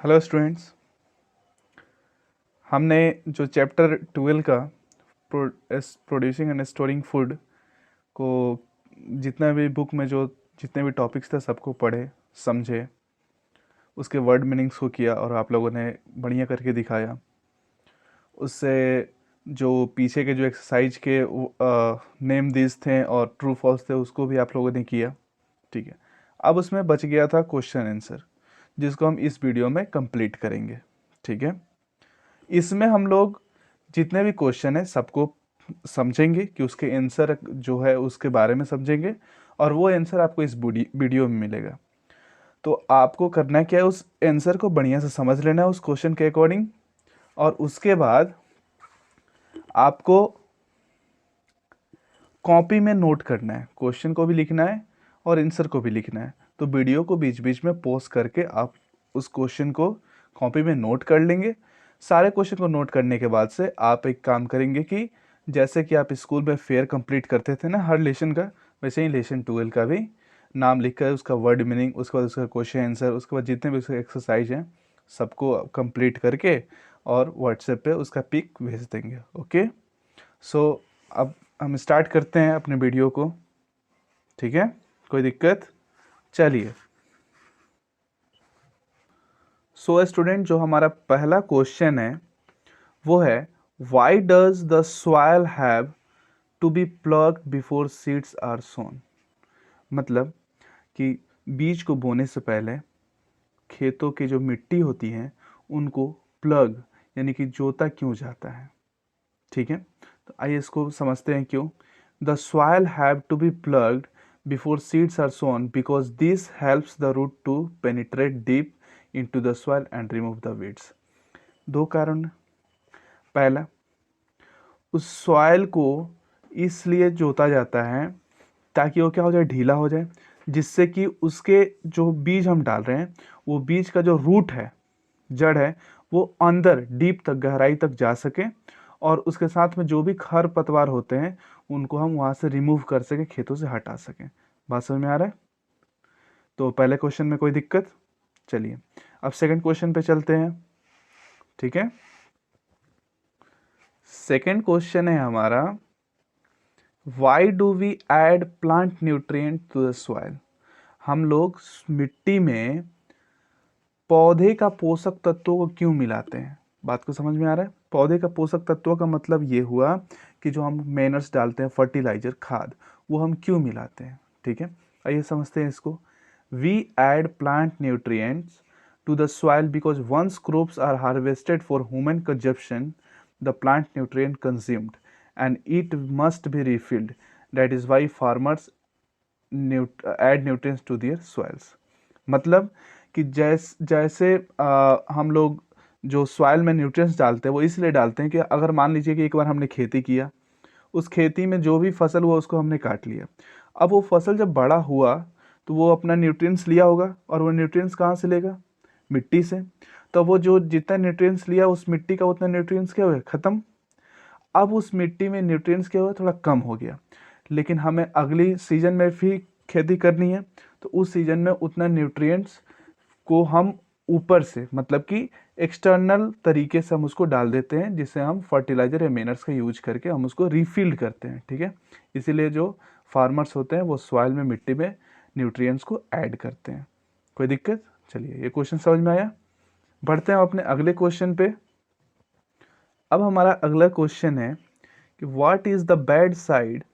Hello students, हमने जो chapter 12 का प्रोड्यूसिंग एंड स्टोरिंग फूड को जितना भी बुक में जो जितने भी टॉपिक्स थे सबको पढ़े, समझे, उसके वर्ड मीनिंग्स को किया और आप लोगों ने बढ़िया करके दिखाया। उससे जो पीछे के जो एक्सरसाइज के नेम दीज थे और ट्रू फॉल्स थे उसको भी आप लोगों ने किया। ठीक है, अब उसमें बच गया था क्वेश्चन आंसर, जिसको हम इस वीडियो में कंप्लीट करेंगे। ठीक है, इसमें हम लोग जितने भी क्वेश्चन है सबको समझेंगे कि उसके आंसर जो है उसके बारे में समझेंगे, और वो आंसर आपको इस वीडियो में मिलेगा। तो आपको करना क्या है, उस आंसर को बढ़िया से समझ लेना है उस क्वेश्चन के अकॉर्डिंग, और उसके बाद आपको कॉपी में नोट करना है, क्वेश्चन को भी लिखना है और आंसर को भी लिखना है। तो वीडियो को बीच बीच में पॉज करके आप उस क्वेश्चन को कॉपी में नोट कर लेंगे। सारे क्वेश्चन को नोट करने के बाद से आप एक काम करेंगे कि जैसे कि आप स्कूल में फेयर कंप्लीट करते थे ना हर लेसन का, वैसे ही लेसन 12 का भी नाम लिख कर उसका वर्ड मीनिंग, उसके बाद उसका क्वेश्चन आंसर, उसके बाद जितने भी उसके एक्सरसाइज हैं सबको कंप्लीट करके और व्हाट्सएप पे उसका पिक भेज देंगे। ओके, सो अब हम स्टार्ट करते हैं अपने वीडियो को। ठीक है, कोई दिक्कत? चलिए, सो स्टूडेंट, जो हमारा पहला क्वेश्चन है वो है, why does the soil have to be plugged before seeds are sown. मतलब कि बीज को बोने से पहले खेतों की जो मिट्टी होती है उनको प्लग यानी कि जोता क्यों जाता है। ठीक है, तो आइए इसको समझते हैं क्यों। The soil have to be plugged before seeds are sown because this helps the root to penetrate deep into the soil and remove the weeds. दो कारण। पहला, उस सॉइल को इसलिए जोता जाता है ताकि वो क्या हो जाए, ढीला हो जाए, जिससे कि उसके जो बीज हम डाल रहे हैं वो बीज का जो रूट है, जड़ है, वो अंदर डीप तक, गहराई तक जा सके, और उसके साथ में जो भी खर पतवार होते हैं उनको हम वहां से रिमूव कर सके, खेतों से हटा सकें। बात समझ में आ रहा है? तो पहले क्वेश्चन में कोई दिक्कत? चलिए अब सेकंड क्वेश्चन पे चलते हैं। ठीक है, सेकंड क्वेश्चन है हमारा, why do we add plant nutrient to the soil. हम लोग मिट्टी में पौधे का पोषक तत्वों को क्यों मिलाते हैं? बात को समझ में आ रहा है? पौधे का पोषक तत्वों का मतलब ये हुआ कि जो हम मैनर्स डालते हैं, फर्टिलाइजर, खाद, वो हम क्यों मिलाते हैं। ठीक है, आइए समझते हैं इसको। We add plant nutrients to the soil because once crops are harvested for human consumption the plant nutrient consumed and it must be refilled, that is why farmers add nutrients to their soils. मतलब कि जैसे हम लोग जो soil में nutrients डालते हैं वो इसलिए डालते हैं कि अगर मान लीजिए कि एक बार हमने खेती किया, उस खेती में जो भी फसल हुआ उसको हमने काट लिया। अब वो फसल जब बड़ा हुआ तो वो अपना न्यूट्रिएंट्स लिया होगा, और वो न्यूट्रिएंट्स कहाँ से लेगा? मिट्टी से। तो वो जो जितना न्यूट्रिएंट्स लिया उस मिट्टी का उतना न्यूट्रिएंट्स क्या हुआ? खत्म। अब उस मिट्टी में न्यूट्रिएंट्स क्या हुआ? थोड़ा कम हो गया। लेकिन हमें अगली सीजन में भी खेती करनी है, तो उस सीजन में उतना न्यूट्रिएंट्स को हम ऊपर से, मतलब कि एक्सटर्नल तरीके से हम उसको डाल देते हैं, जिसे हम फर्टिलाइजर या मेनर्स का यूज करके हम उसको रिफिल्ड करते हैं। ठीक है, इसीलिए जो फार्मर्स होते हैं वो सॉइल में, मिट्टी में न्यूट्रिएंट्स को ऐड करते हैं। कोई दिक्कत? चलिए, ये क्वेश्चन समझ में आया। बढ़ते हैं अपने अगले क्वेश्चन पे। अब हमारा अगला क्वेश्चन है कि what is the bad side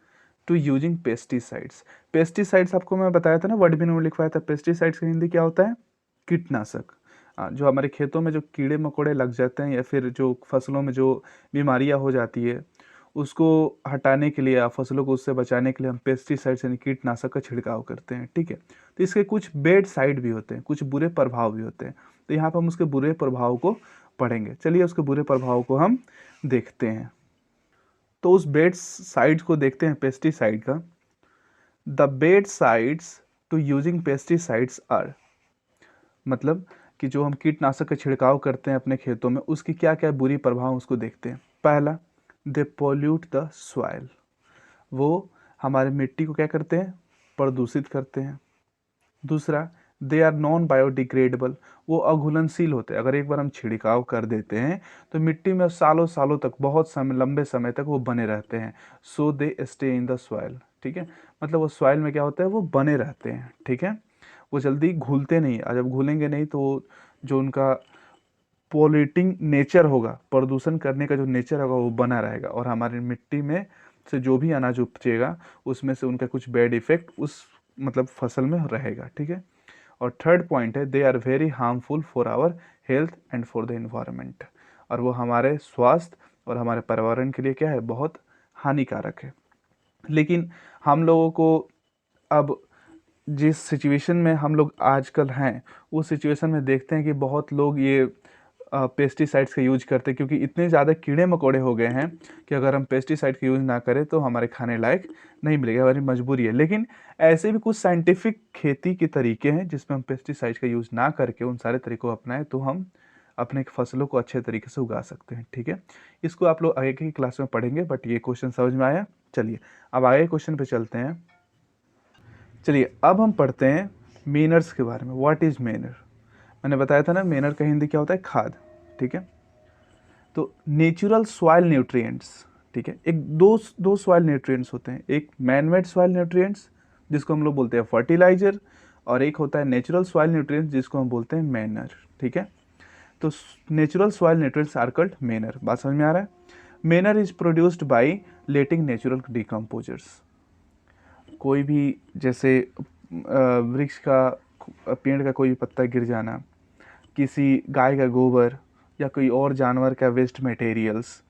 to using pesticides. Pesticides आपको मैं बताया था ना, वर्ड भी में लिखवाया था। पेस्टिसाइड्स का हिंदी क्या होता है? कीटनाशक। जो हमारे खेतों में जो कीड़े मकोड़े लग जाते हैं या फिर जो फसलों में जो बीमारियां हो जाती है उसको हटाने के लिए या फसलों को उससे बचाने के लिए हम पेस्टिसाइड्स यानी कीटनाशक का छिड़काव करते हैं। ठीक है, तो इसके कुछ बैड साइड भी होते हैं, कुछ बुरे प्रभाव भी होते हैं। तो यहाँ पर हम उसके बुरे प्रभाव को पढ़ेंगे। चलिए उसके बुरे प्रभाव को हम देखते हैं। तो उस बेड साइड्स को देखते हैं पेस्टिसाइड का। The bad sides to using pesticides are, मतलब कि जो हम कीटनाशक का छिड़काव करते हैं अपने खेतों में उसकी क्या क्या बुरी प्रभाव उसको देखते हैं। पहला, दे पोल्यूट द सॉइल। वो हमारे मिट्टी को क्या करते हैं? प्रदूषित करते हैं। दूसरा, दे आर नॉन बायोडिग्रेडेबल, वो अघुलनशील होते हैं। अगर एक बार हम छिड़काव कर देते हैं तो मिट्टी में सालों सालों तक, बहुत समय, लंबे समय तक वो बने रहते हैं। So they stay in the soil, ठीक है। मतलब वो सॉइल में क्या होता है, वो बने रहते हैं, ठीक है। वो जल्दी घुलते नहीं, और जब घुलेंगे नहीं तो जो उनका पोल्यूटिंग नेचर होगा, प्रदूषण करने का जो नेचर होगा वो बना रहेगा, और हमारी मिट्टी में से जो भी अनाज उपजेगा उसमें से उनका कुछ बैड इफेक्ट उस मतलब फसल में रहेगा, ठीक है। और थर्ड पॉइंट है, they are very harmful for our health and for the environment, और वो हमारे स्वास्थ्य और हमारे पर्यावरण के लिए क्या है, बहुत हानिकारक है। लेकिन हम लोगों को अब जिस सिचुएशन में हम लोग आजकल हैं, उस सिचुएशन में देखते हैं कि बहुत लोग ये पेस्टिसाइड्स का यूज करते हैं, क्योंकि इतने ज़्यादा कीड़े मकोड़े हो गए हैं कि अगर हम पेस्टिसाइड का यूज़ ना करें तो हमारे खाने लायक नहीं मिलेगा, हमारी मजबूरी है। लेकिन ऐसे भी कुछ साइंटिफिक खेती के तरीके हैं जिसमें हम पेस्टिसाइड्स का यूज़ ना करके उन सारे तरीकों को अपनाएं तो हम अपने फसलों को अच्छे तरीके से उगा सकते हैं, ठीक है। इसको आप लोग आगे की क्लास में पढ़ेंगे, बट ये क्वेश्चन समझ में आया। चलिए अब आगे क्वेश्चन पे चलते हैं। चलिए अब हम पढ़ते हैं मेनर्स के बारे में। What is manure? मैंने बताया था ना, मेनर का हिंदी क्या होता है, खाद, ठीक है। तो नेचुरल सॉइल न्यूट्रिएंट्स, ठीक है। एक दो दो सॉइल न्यूट्रिएंट्स होते हैं, एक मैन मेड सॉइल न्यूट्रिएंट्स जिसको हम लोग बोलते हैं फर्टिलाइजर, और एक होता है नेचुरल सॉइल न्यूट्रिएंट्स जिसको हम बोलते हैं मेनर, ठीक है। तो natural soil nutrients are called manure. बात समझ में आ रहा है? Manure is produced by letting natural decomposers. कोई भी जैसे वृक्ष का, पेड़ का कोई भी पत्ता गिर जाना, किसी गाय का गोबर या कोई और जानवर का वेस्ट मटेरियल्स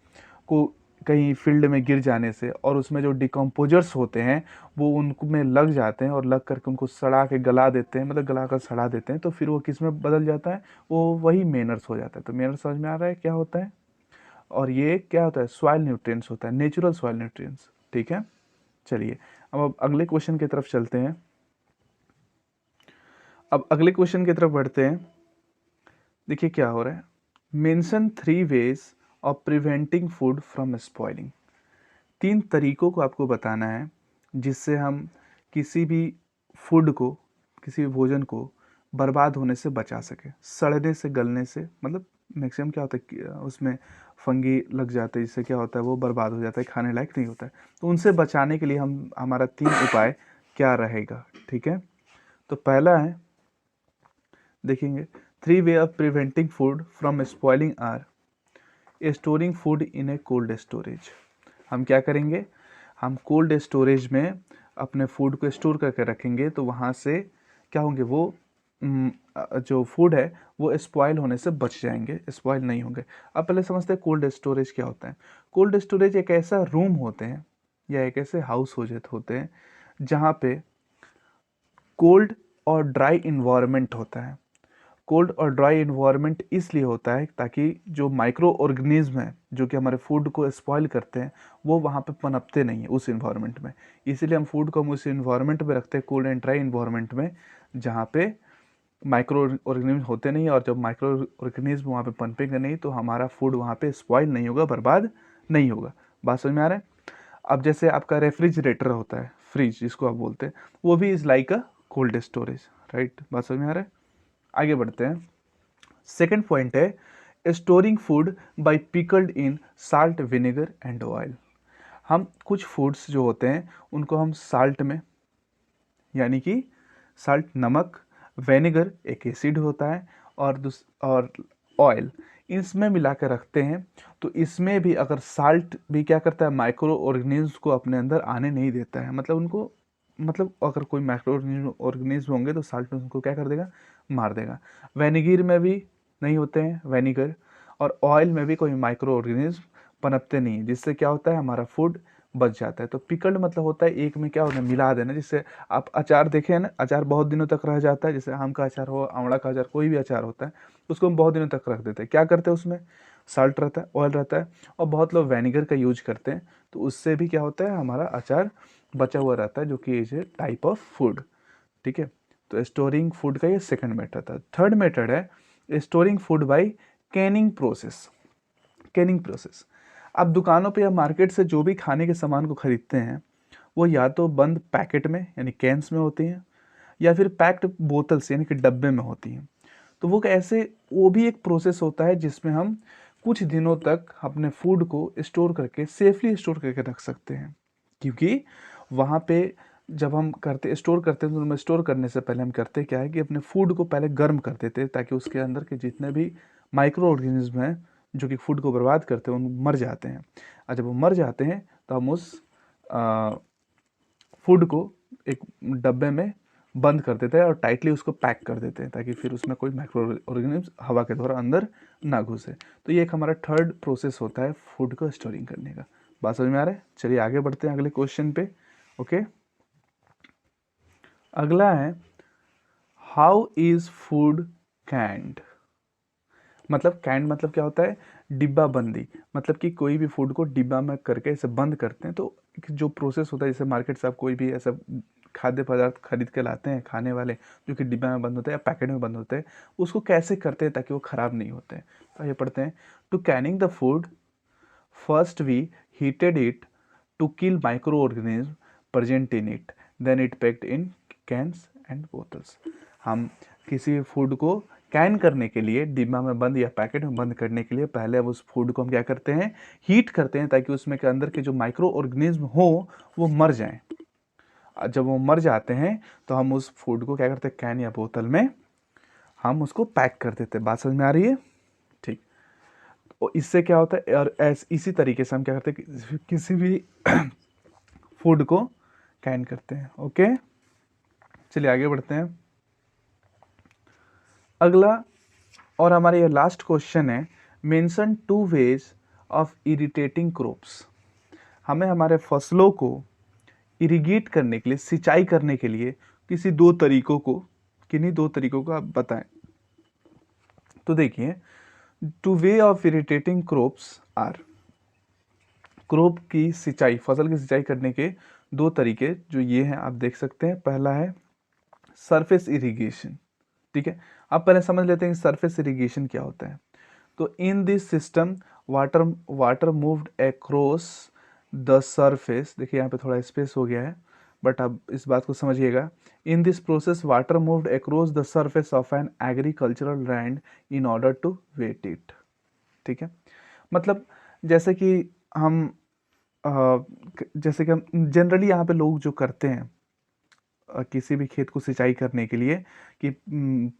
को कहीं फील्ड में गिर जाने से, और उसमें जो डिकम्पोजर्स होते हैं वो उनमें लग जाते हैं और लग करके उनको सड़ा के गला देते हैं, मतलब गला कर सड़ा देते हैं, तो फिर वो किस में बदल जाता है, वो वही मेनर्स हो जाता है। तो मेनर्स समझ में आ रहा है क्या होता है? और ये क्या होता है, सॉइल न्यूट्रिएंट्स होता है, नेचुरल सॉइल न्यूट्रिएंट्स, ठीक है। चलिए अब अगले क्वेश्चन की तरफ चलते हैं। अब अगले क्वेश्चन की तरफ बढ़ते हैं। देखिए क्या हो रहा है, mention 3 ways of preventing food from spoiling. 3 तरीकों को आपको बताना है जिससे हम किसी भी फूड को, किसी भी भोजन को बर्बाद होने से बचा सके, सड़ने से, गलने से। मतलब मैक्सिमम क्या होता है कि उसमें फंगी लग जाते हैं, जिससे क्या होता है वो बर्बाद हो जाता है, खाने लायक नहीं होता है। तो उनसे बचाने के लिए हमारा 3 उपाय क्या रहेगा, ठीक है। तो पहला है, देखेंगे, 3 way of preventing food from spoiling are storing food in a cold storage. हम क्या करेंगे, हम कोल्ड स्टोरेज में अपने फूड को स्टोर करके रखेंगे, तो वहाँ से क्या होंगे, वो जो फूड है वो स्पॉइल होने से बच जाएंगे, स्पॉइल नहीं होंगे। अब पहले समझते हैं कोल्ड स्टोरेज क्या होता है। कोल्ड स्टोरेज एक ऐसा रूम होते हैं या एक ऐसे हाउस होते हैं जहाँ पे कोल्ड और ड्राई इन्वायरमेंट होता है। कोल्ड और ड्राई इन्वायरमेंट इसलिए होता है ताकि जो माइक्रो ऑर्गेनिज्म है जो कि हमारे फूड को स्पॉइल करते हैं वो वहाँ पे पनपते नहीं है उस इन्वायरमेंट में। इसीलिए हम फूड को हम उस इन्वायरमेंट में रखते हैं, कोल्ड एंड ड्राई इन्वायरमेंट में, जहाँ पे माइक्रो ऑर्गेनिज्म होते नहीं, और जब माइक्रो ऑर्गेनिज्म वहाँ पे पनपेंगे नहीं तो हमारा फूड वहाँ पे स्पॉइल नहीं होगा, बर्बाद नहीं होगा। बात समझ में आ रहा है? अब जैसे आपका रेफ्रिजरेटर होता है, फ्रिज जिसको आप बोलते हैं, वो भी is like a cold storage, right. बात समझ में आ रहा है? आगे बढ़ते हैं। सेकेंड पॉइंट है storing food by pickled in salt, vinegar and oil. हम कुछ फूड्स जो होते हैं उनको हम साल्ट में, यानी कि साल्ट नमक, विनेगर एक एसिड होता है, और ऑयल, इसमें मिला कर रखते हैं। तो इसमें भी अगर साल्ट भी क्या करता है, माइक्रो ऑर्गेनिज्म को अपने अंदर आने नहीं देता है, मतलब उनको, मतलब अगर कोई माइक्रो ऑर्गेनिज्म होंगे तो साल्ट उनको क्या कर देगा, मार देगा। विनेगर में भी नहीं होते हैं विनेगर, और ऑयल में भी कोई माइक्रो ऑर्गेनिज्म पनपते नहीं है, जिससे क्या होता है हमारा फूड बच जाता है। तो पिकल्ड मतलब होता है एक में क्या होता है, मिला देना। जिससे आप अचार देखें ना, अचार बहुत दिनों तक रह जाता है, जैसे आम का अचार हो, आंवला का अचार, कोई भी अचार होता है उसको हम बहुत दिनों तक रख देते हैं। क्या करते हैं, उसमें साल्ट रहता है, ऑयल रहता है, और बहुत लोग विनेगर का यूज करते हैं, तो उससे भी क्या होता है हमारा अचार बचा हुआ रहता है, जो कि is a type of food, ठीक है। तो स्टोरिंग फूड का ये सेकंड मेथड था। थर्ड मेथड है storing food by Canning process. Canning process, आप दुकानों पे या मार्केट से जो भी खाने के सामान को खरीदते हैं वो या तो बंद पैकेट में यानी कैंस में होती हैं, या फिर पैक्ड बोतल्स यानी कि डब्बे में होती हैं। तो वो भी एक प्रोसेस होता है जिसमें हम कुछ दिनों तक अपने फूड को स्टोर करके सेफली स्टोर करके रख सकते हैं, क्योंकि वहाँ पे जब हम स्टोर करते हैं तो उनमें स्टोर करने से पहले हम करते क्या है कि अपने फूड को पहले गर्म कर देते हैं, ताकि उसके अंदर के जितने भी माइक्रो ऑर्गेनिज्म हैं जो कि फूड को बर्बाद करते हैं उन मर जाते हैं। और जब वो मर जाते हैं तो हम उस फूड को एक डब्बे में बंद कर देते हैं और टाइटली उसको पैक कर देते हैं, ताकि फिर उसमें कोई माइक्रो ऑर्गेनिज्म हवा के द्वारा अंदर ना घुसे। तो ये एक हमारा थर्ड प्रोसेस होता है फूड को स्टोरिंग करने का। बात समझ में आ रहा है? चलिए आगे बढ़ते हैं अगले क्वेश्चन पे। ओके, अगला है हाउ इज फूड कैंड। मतलब कैंड मतलब क्या होता है? डिब्बा बंदी। मतलब कि कोई भी फूड को डिब्बा में करके इसे बंद करते हैं। तो जो प्रोसेस होता है, जैसे मार्केट से आप कोई भी ऐसा खाद्य पदार्थ खरीद के लाते हैं खाने वाले, जो कि डिब्बा में बंद होते हैं या पैकेट में बंद होते हैं, उसको कैसे करते हैं ताकि वो ख़राब नहीं होते हैं। तो ये पढ़ते हैं, to canning the food first we heated it to kill microorganism present in it, then it packed in cans and bottles. हम किसी फूड को कैन करने के लिए, डिब्बा में बंद या पैकेट में बंद करने के लिए पहले अब उस फूड को हम क्या करते हैं? हीट करते हैं, ताकि उसमें के अंदर के जो माइक्रो ऑर्गेनिज्म हो वो मर जाएं। जब वो मर जाते हैं तो हम उस फूड को क्या करते हैं? कैन या बोतल में हम उसको पैक कर देते हैं। बात समझ में आ रही है? ठीक। और इससे क्या होता है, और इसी तरीके से हम क्या करते हैं? किसी भी फूड को कैन करते हैं। ओके, चलिए आगे बढ़ते हैं। अगला और हमारा ये लास्ट क्वेश्चन है, mention 2 ways of irritating crops. हमें हमारे फसलों को इरिगेट करने के लिए, सिंचाई करने के लिए किन्हीं दो तरीकों को आप बताएं। तो देखिए, 2 way of irritating crops are. Crop की सिंचाई, फसल की सिंचाई करने के 2 तरीके जो ये हैं, आप देख सकते हैं। पहला है सरफेस इरिगेशन। ठीक है, अब पहले समझ लेते हैं कि सरफेस इरिगेशन क्या होता है। तो इन this system water moved across the surface. देखिए यहाँ पे थोड़ा स्पेस हो गया है, बट अब इस बात को समझिएगा। In this process water moved across the surface of an agricultural land in order to wet it. ठीक है, मतलब जैसे कि हम जनरली यहाँ पे लोग जो करते हैं किसी भी खेत को सिंचाई करने के लिए, कि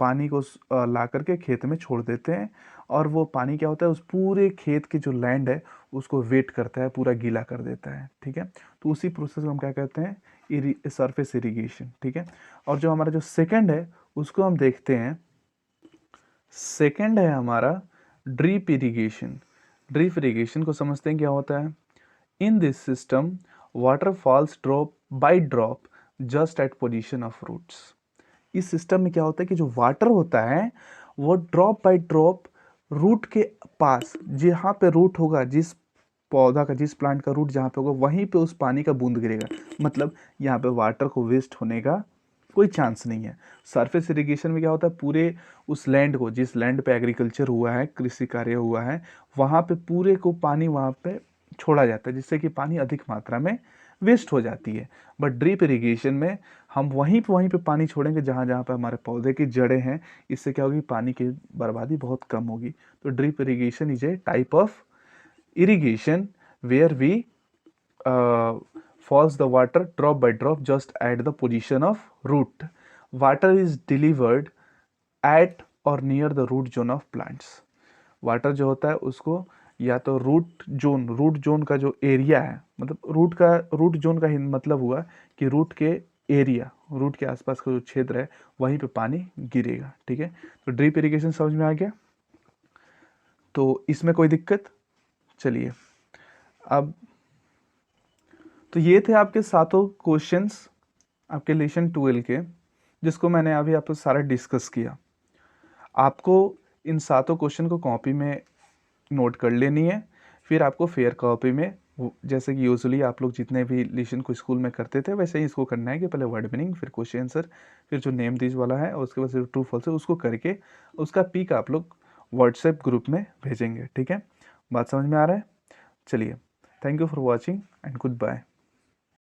पानी को ला करके खेत में छोड़ देते हैं, और वो पानी क्या होता है, उस पूरे खेत के जो लैंड है उसको वेट करता है, पूरा गीला कर देता है। ठीक है, तो उसी प्रोसेस को हम क्या कहते हैं? Surface irrigation. ठीक है, और जो हमारा जो सेकंड है उसको हम देखते हैं। सेकंड है हमारा ड्रिप इरिगेशन। ड्रिप इरिगेशन को समझते हैं क्या होता है? In this system water falls drop by drop just at position of roots. इस सिस्टम में क्या होता है कि जो वाटर होता है वो ड्रॉप बाय ड्रॉप रूट के पास, जहाँ पे रूट होगा, जिस पौधा का, जिस प्लांट का रूट जहाँ पे होगा, वहीं पे उस पानी का बूंद गिरेगा। मतलब यहाँ पे वाटर को वेस्ट होने का कोई चांस नहीं है। सरफेस इरिगेशन में क्या होता है? पूरे उस लैंड को, जिस लैंड पे एग्रीकल्चर हुआ है, कृषि कार्य हुआ है, वहाँ पे पूरे को पानी वहाँ पे छोड़ा जाता है, जिससे कि पानी अधिक मात्रा में वेस्ट हो जाती है। बट ड्रिप इरिगेशन में हम वहीं पे पानी छोड़ेंगे जहाँ जहाँ पे हमारे पौधे की जड़ें हैं। इससे क्या होगी? पानी की बर्बादी बहुत कम होगी। तो drip irrigation is a type of irrigation where we falls the water drop by drop just at the position of root. Water is delivered at or near the root zone of plants. Water जो होता है उसको या तो root zone का जो area है, मतलब रूट जोन का ही मतलब हुआ कि रूट के एरिया, रूट के आसपास का जो क्षेत्र है वहीं पे पानी गिरेगा। ठीक है, तो ड्रिप इरिगेशन समझ में आ गया? तो इसमें कोई दिक्कत? चलिए, अब तो ये थे आपके सातों क्वेश्चंस आपके लेसन 12 के, जिसको मैंने अभी आपको सारा डिस्कस किया। आपको इन सातों क्वेश्चन को कॉपी में नोट कर लेनी है। फिर आपको फेयर कॉपी में, जैसे कि यूजुअली आप लोग जितने भी लेसन को स्कूल में करते थे वैसे ही इसको करना है, कि पहले वर्ड मीनिंग, फिर क्वेश्चन आंसर, फिर जो नेम दीज वाला है, और उसके बाद ट्रू फॉल्स है उसको करके उसका पिक आप लोग व्हाट्सएप ग्रुप में भेजेंगे। ठीक है, बात समझ में आ रहा है? चलिए, thank you for watching and good bye.